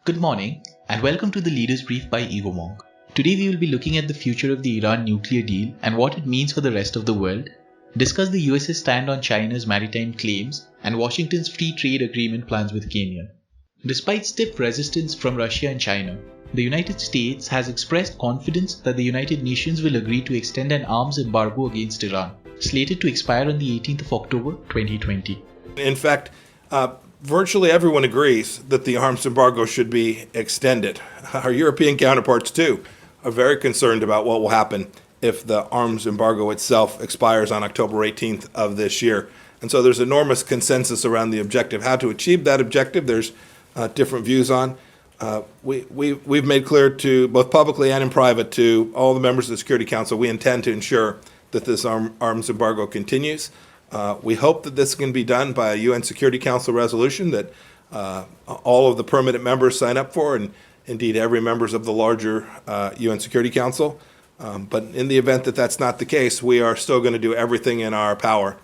Good morning and welcome to the Leaders Brief by Evo Monk. Today we will be looking at the future of the Iran nuclear deal and what it means for the rest of the world, discuss the US's stand on China's maritime claims and Washington's free trade agreement plans with Kenya. Despite stiff resistance from Russia and China, the United States has expressed confidence that the United Nations will agree to extend an arms embargo against Iran, slated to expire on the 18th of October 2020. In fact, virtually everyone agrees that the arms embargo should be extended. Our European counterparts, too, are very concerned about what will happen if the arms embargo itself expires on October 18th of this year. And so there's enormous consensus around the objective. How to achieve that objective, there's different views on. We've made clear to both publicly and in private to all the members of the Security Council, we intend to ensure that this arms embargo continues. We hope that this can be done by a UN Security Council resolution that all of the permanent members sign up for, and indeed every members of the larger UN Security Council. But in the event that that's not the case, we are still going to do everything in our power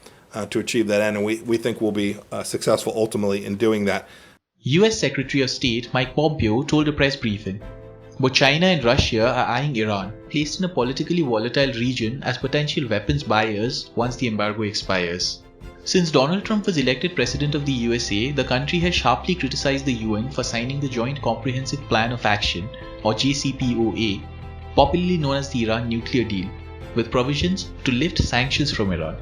to achieve that end, and we think we'll be successful ultimately in doing that. US Secretary of State Mike Pompeo told a press briefing, both China and Russia are eyeing Iran, placed in a politically volatile region as potential weapons buyers once the embargo expires. Since Donald Trump was elected president of the USA, the country has sharply criticized the UN for signing the Joint Comprehensive Plan of Action, or JCPOA, popularly known as the Iran nuclear deal, with provisions to lift sanctions from Iran.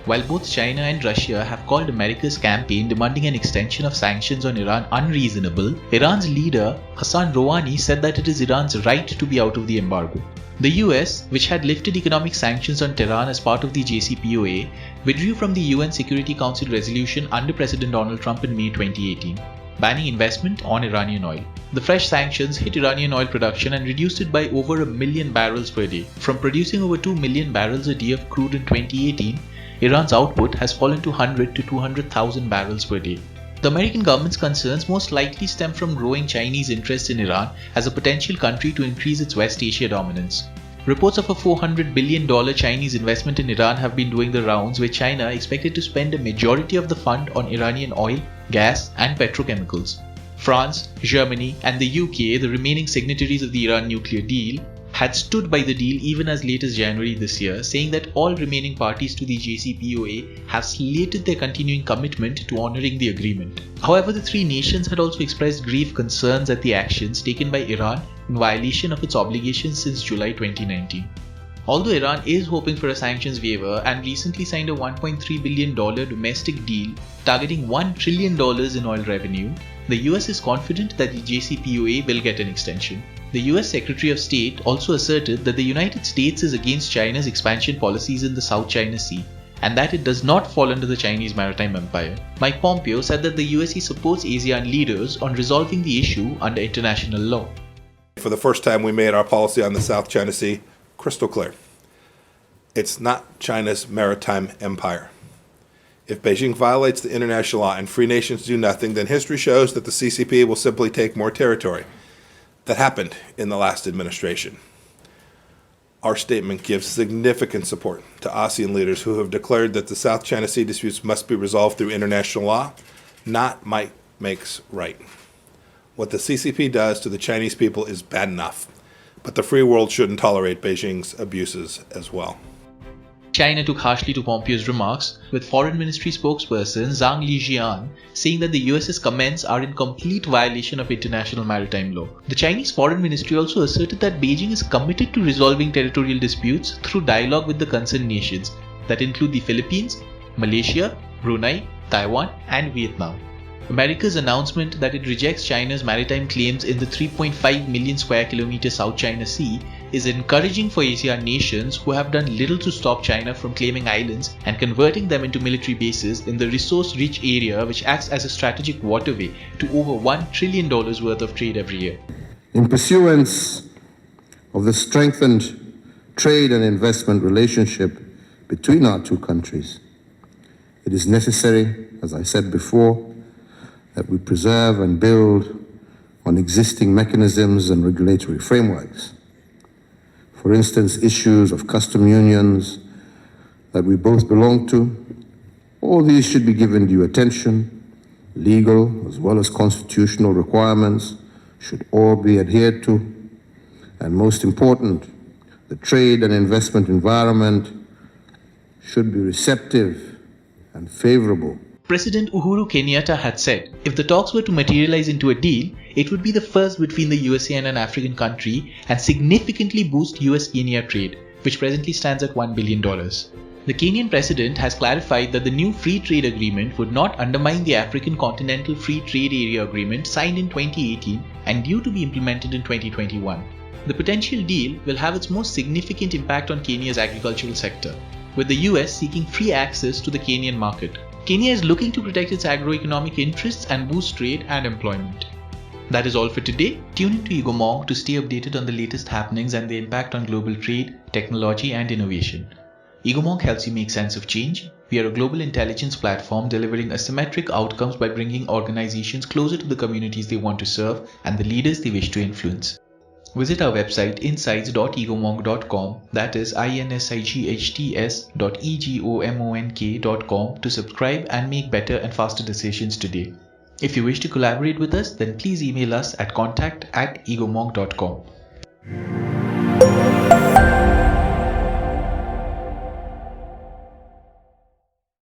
While both China and Russia have called America's campaign demanding an extension of sanctions on Iran unreasonable, Iran's leader Hassan Rouhani said that it is Iran's right to be out of the embargo. The US, which had lifted economic sanctions on Tehran as part of the JCPOA, withdrew from the UN Security Council resolution under President Donald Trump in May 2018, banning investment on Iranian oil. The fresh sanctions hit Iranian oil production and reduced it by over 1 million barrels per day. From producing over 2 million barrels a day of crude in 2018, Iran's output has fallen to 100 to 200,000 barrels per day. The American government's concerns most likely stem from growing Chinese interest in Iran as a potential country to increase its West Asia dominance. Reports of a $400 billion Chinese investment in Iran have been doing the rounds, with China expected to spend a majority of the fund on Iranian oil, gas, and petrochemicals. France, Germany, and the UK, the remaining signatories of the Iran nuclear deal, had stood by the deal even as late as January this year, saying that all remaining parties to the JCPOA have slated their continuing commitment to honoring the agreement. However, the three nations had also expressed grave concerns at the actions taken by Iran in violation of its obligations since July 2019. Although Iran is hoping for a sanctions waiver and recently signed a $1.3 billion domestic deal targeting $1 trillion in oil revenue, the US is confident that the JCPOA will get an extension. The US Secretary of State also asserted that the United States is against China's expansion policies in the South China Sea and that it does not fall under the Chinese Maritime Empire. Mike Pompeo said that the USA supports ASEAN leaders on resolving the issue under international law. For the first time, we made our policy on the South China Sea crystal clear. It's not China's maritime empire. If Beijing violates the international law and free nations do nothing, then history shows that the CCP will simply take more territory. That happened in the last administration. Our statement gives significant support to ASEAN leaders who have declared that the South China Sea disputes must be resolved through international law, not might makes right. What the CCP does to the Chinese people is bad enough, but the free world shouldn't tolerate Beijing's abuses as well. China took harshly to Pompeo's remarks, with Foreign Ministry spokesperson Zhang Lijian saying that the US's comments are in complete violation of international maritime law. The Chinese Foreign Ministry also asserted that Beijing is committed to resolving territorial disputes through dialogue with the concerned nations that include the Philippines, Malaysia, Brunei, Taiwan, and Vietnam. America's announcement that it rejects China's maritime claims in the 3.5 million square kilometer South China Sea is encouraging for ASEAN nations who have done little to stop China from claiming islands and converting them into military bases in the resource-rich area which acts as a strategic waterway to over $1 trillion worth of trade every year. In pursuance of the strengthened trade and investment relationship between our two countries, it is necessary, as I said before, that we preserve and build on existing mechanisms and regulatory frameworks. For instance, issues of custom unions that we both belong to, all these should be given due attention, legal as well as constitutional requirements should all be adhered to, and most important, the trade and investment environment should be receptive and favorable. President Uhuru Kenyatta had said if the talks were to materialize into a deal, it would be the first between the USA and an African country and significantly boost US-Kenya trade, which presently stands at $1 billion. The Kenyan president has clarified that the new free trade agreement would not undermine the African Continental Free Trade Area Agreement signed in 2018 and due to be implemented in 2021. The potential deal will have its most significant impact on Kenya's agricultural sector, with the US seeking free access to the Kenyan market. Kenya is looking to protect its agroeconomic interests and boost trade and employment. That is all for today. Tune into Igomong to stay updated on the latest happenings and the impact on global trade, technology and innovation. Igomong helps you make sense of change. We are a global intelligence platform delivering asymmetric outcomes by bringing organizations closer to the communities they want to serve and the leaders they wish to influence. Visit our website insights.egomong.com, that is insights.egomonk.com, to subscribe and make better and faster decisions today. If you wish to collaborate with us, then please email us at contact@egomong.com.